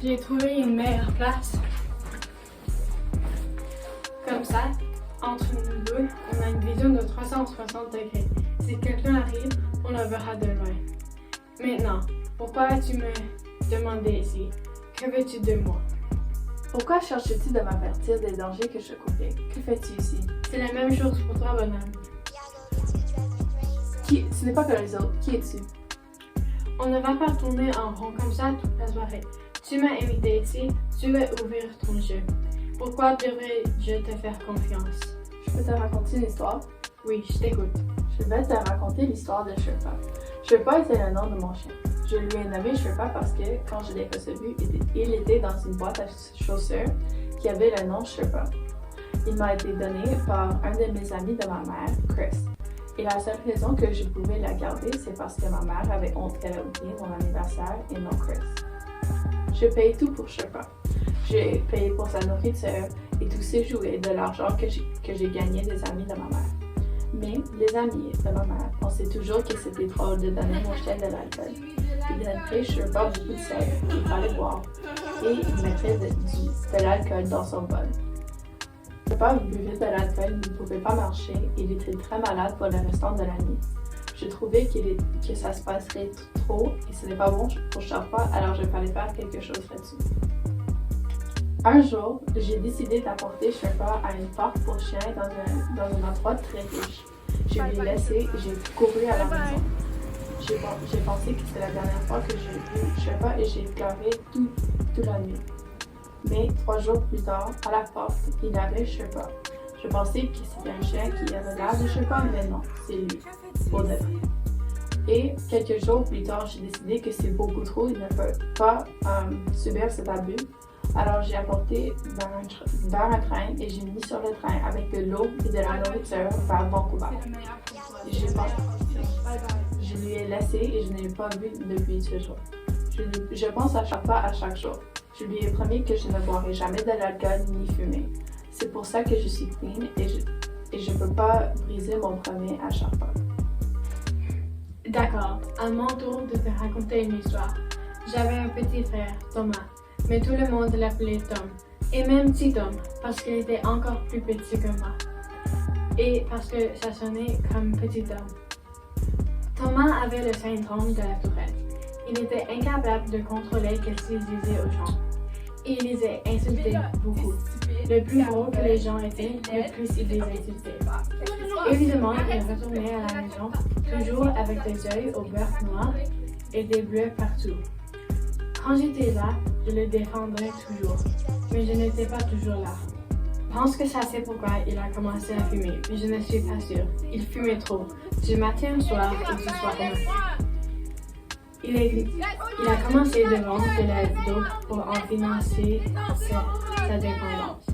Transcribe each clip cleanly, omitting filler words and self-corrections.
J'ai trouvé une meilleure place. Comme ça, entre nous deux, on a une vision de 360 degrés. Si quelqu'un arrive, on le verra de loin. Maintenant, pourquoi as-tu me demandé ici? Que veux-tu de moi? Pourquoi cherches-tu de m'avertir des dangers que je courais? Que fais-tu ici? C'est la même chose pour toi, bonhomme. Ce n'est pas que les autres. Qui es-tu? On ne va pas tourner en rond comme ça toute la soirée. Tu m'as invité ici, tu veux ouvrir ton jeu. Pourquoi devrais-je te faire confiance? Je peux te raconter une histoire? Oui, je t'écoute. Je vais te raconter l'histoire de Sherpa. Sherpa était le nom de mon chien. Je lui ai nommé Sherpa parce que quand je l'ai recevu, il était dans une boîte à chaussures qui avait le nom Sherpa. Il m'a été donné par un de mes amis de ma mère, Chris. Et la seule raison que je pouvais la garder, c'est parce que ma mère avait honte qu'elle a oublié mon anniversaire et non Chris. Je paye tout pour Sherpa. J'ai payé pour sa nourriture et tous ses jouets de l'argent que j'ai gagné des amis de ma mère. Mais les amis de ma mère pensaient toujours que c'était drôle de donner mon chien de l'alcool. Ils donnaient Sherpa beaucoup de sel qu'il fallait boire et ils mettaient de l'alcool dans son bol. Sherpa buvait de l'alcool, il ne pouvait pas marcher et il était très malade pour le restant de la nuit. Je trouvais que ça se passerait trop et ce n'est pas bon pour Sherpa, alors je fallait faire quelque chose là-dessus. Un jour, j'ai décidé d'apporter Sherpa à une parc pour chiens dans un endroit très riche. Je lui ai laissé et j'ai couru à la maison. J'ai pensé que c'était la dernière fois que j'ai vu Sherpa et j'ai pleuré toute la nuit. Mais 3 jours plus tard, à la porte, il y avait Sherpa. Je pensais que c'était un chien qui avait l'air de Sherpa, mais non, c'est lui, pour de vrai. Et quelques jours plus tard, j'ai décidé que c'est beaucoup trop, il ne peut pas subir cet abus. Alors j'ai apporté vers un train et j'ai mis sur le train avec de l'eau et de la nourriture vers Vancouver. Je lui ai laissé et je ne l'ai pas vu depuis ce jour. Je pense à Sherpa à chaque jour. Je lui ai promis que je ne boirai jamais de l'alcool ni fumer. C'est pour ça que je suis clean et je ne peux pas briser mon premier à Sherpa. D'accord, à mon tour de te raconter une histoire. J'avais un petit frère, Thomas, mais tout le monde l'appelait Tom. Et même petit Tom, parce qu'il était encore plus petit que moi. Et parce que ça sonnait comme petit homme. Thomas avait le syndrome de la tourette. Il était incapable de contrôler ce qu'il disait aux gens. Et il les insultait beaucoup. Le plus gros que les gens étaient, le plus il les insultait. Évidemment, il retournait à la maison, toujours avec des yeux au beurre noir et des bleus partout. Quand j'étais là, je le défendrais toujours, mais je n'étais pas toujours là. Je pense que ça c'est pourquoi il a commencé à fumer, mais je ne suis pas sûre. Il fumait trop, du matin au soir et du soir au matin. Il a commencé de vendre de la dope pour en financer sa dépendance.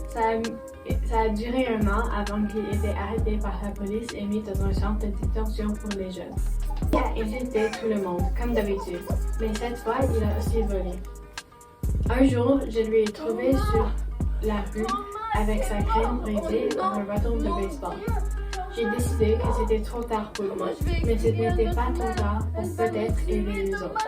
Ça a duré un an avant qu'il ait été arrêté par la police et mis dans un centre de détention pour les jeunes. Il a insulté tout le monde, comme d'habitude, mais cette fois, il a aussi volé. Un jour, je lui ai trouvé sur la rue avec sa crème brisée dans un bâton de baseball. J'ai décidé que c'était trop tard pour moi, mais ce n'était pas trop tard pour peut-être aider les autres.